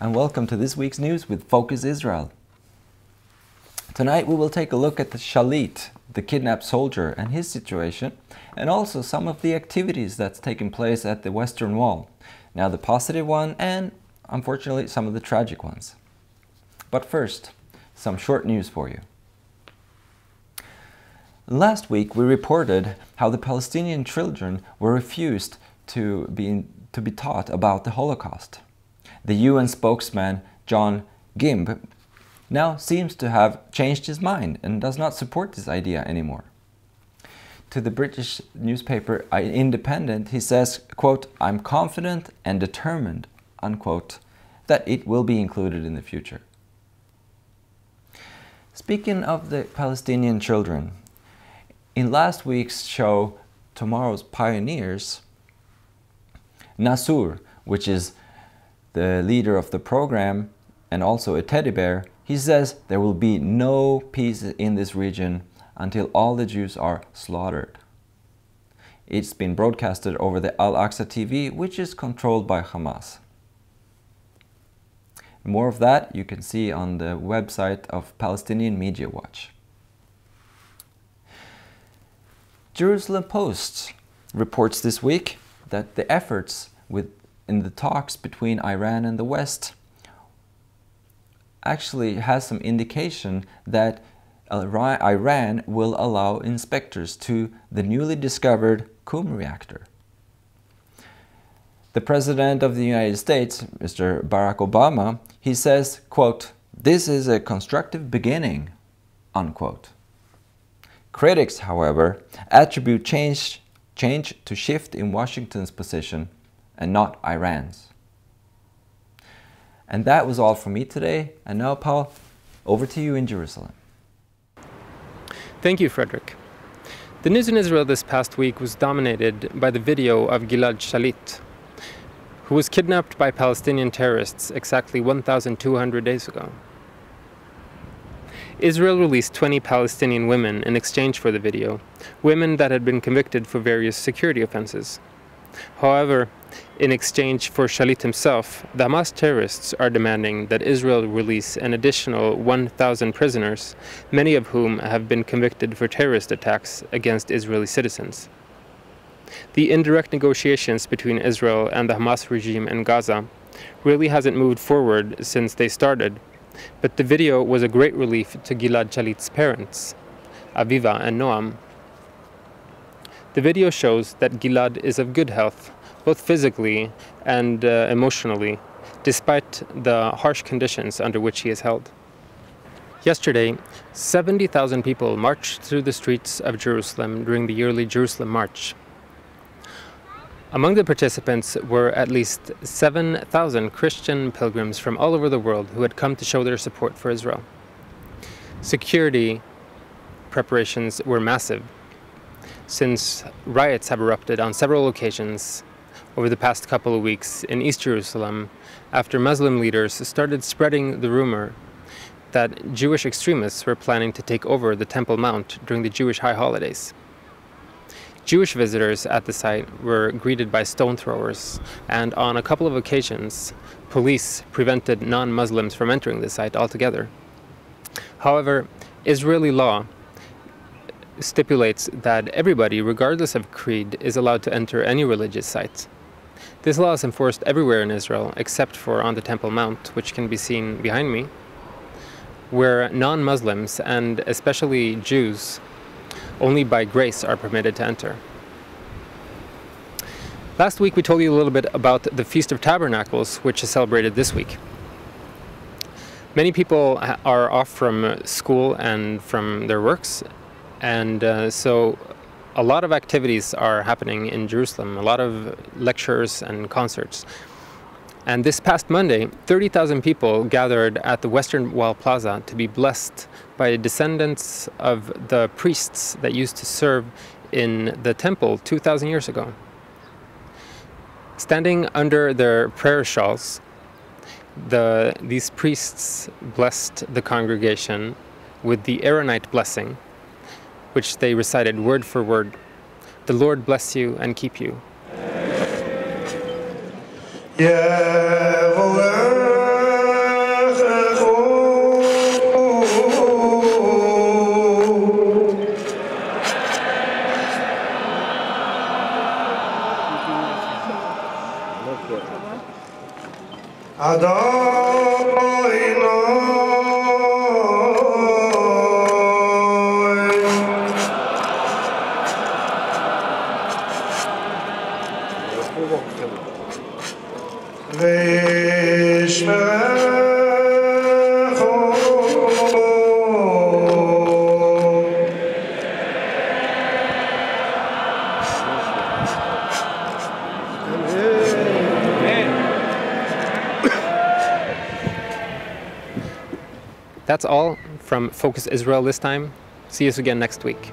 and welcome to this week's news with Focus Israel. Tonight we will take a look at the Shalit, the kidnapped soldier, and his situation, and also some of the activities that's taken place at the Western Wall. Now the positive one and, unfortunately, some of the tragic ones. But first, some short news for you. Last week we reported how the Palestinian children were refused to be taught about the Holocaust. The UN spokesman John Gimb now seems to have changed his mind and does not support this idea anymore. To the British newspaper Independent, he says, quote, "I'm confident and determined," unquote, that it will be included in the future. Speaking of the Palestinian children, in last week's show, Tomorrow's Pioneers, Nasur, which is the leader of the program and also a teddy bear, he says there will be no peace in this region until all the Jews are slaughtered. It's been broadcasted over the Al-Aqsa TV, which is controlled by Hamas. More of that you can see on the website of Palestinian Media Watch. Jerusalem Post reports this week that the efforts in the talks between Iran and the West actually has some indication that Iran will allow inspectors to the newly discovered Qum reactor. The President of the United States, Mr. Barack Obama, he says, quote, "This is a constructive beginning," unquote. Critics, however, attribute change to shift in Washington's position and not Iran's. And that was all from me today. And now, Paul, over to you in Jerusalem. Thank you, Frederick. The news in Israel this past week was dominated by the video of Gilad Shalit, who was kidnapped by Palestinian terrorists exactly 1,200 days ago. Israel released 20 Palestinian women in exchange for the video, women that had been convicted for various security offenses. However, in exchange for Shalit himself, the Hamas terrorists are demanding that Israel release an additional 1,000 prisoners, many of whom have been convicted for terrorist attacks against Israeli citizens. The indirect negotiations between Israel and the Hamas regime in Gaza really hasn't moved forward since they started, but the video was a great relief to Gilad Shalit's parents, Aviva and Noam. The video shows that Gilad is of good health, both physically and emotionally, despite the harsh conditions under which he is held. Yesterday, 70,000 people marched through the streets of Jerusalem during the yearly Jerusalem March. Among the participants were at least 7,000 Christian pilgrims from all over the world who had come to show their support for Israel. Security preparations were massive, since riots have erupted on several occasions over the past couple of weeks in East Jerusalem after Muslim leaders started spreading the rumor that Jewish extremists were planning to take over the Temple Mount during the Jewish high holidays. Jewish visitors at the site were greeted by stone throwers, and on a couple of occasions, police prevented non-Muslims from entering the site altogether. However, Israeli law stipulates that everybody, regardless of creed, is allowed to enter any religious site. This law is enforced everywhere in Israel, except for on the Temple Mount, which can be seen behind me, where non-Muslims, and especially Jews, only by grace are permitted to enter. Last week we told you a little bit about the Feast of Tabernacles, which is celebrated this week. Many people are off from school and from their works, and so a lot of activities are happening in Jerusalem, a lot of lectures and concerts. And this past Monday, 30,000 people gathered at the Western Wall Plaza to be blessed by descendants of the priests that used to serve in the temple 2,000 years ago. Standing under their prayer shawls, these priests blessed the congregation with the Aaronite blessing, which they recited word for word. The Lord bless you and keep you. That's all from Focus Israel this time. See us again next week.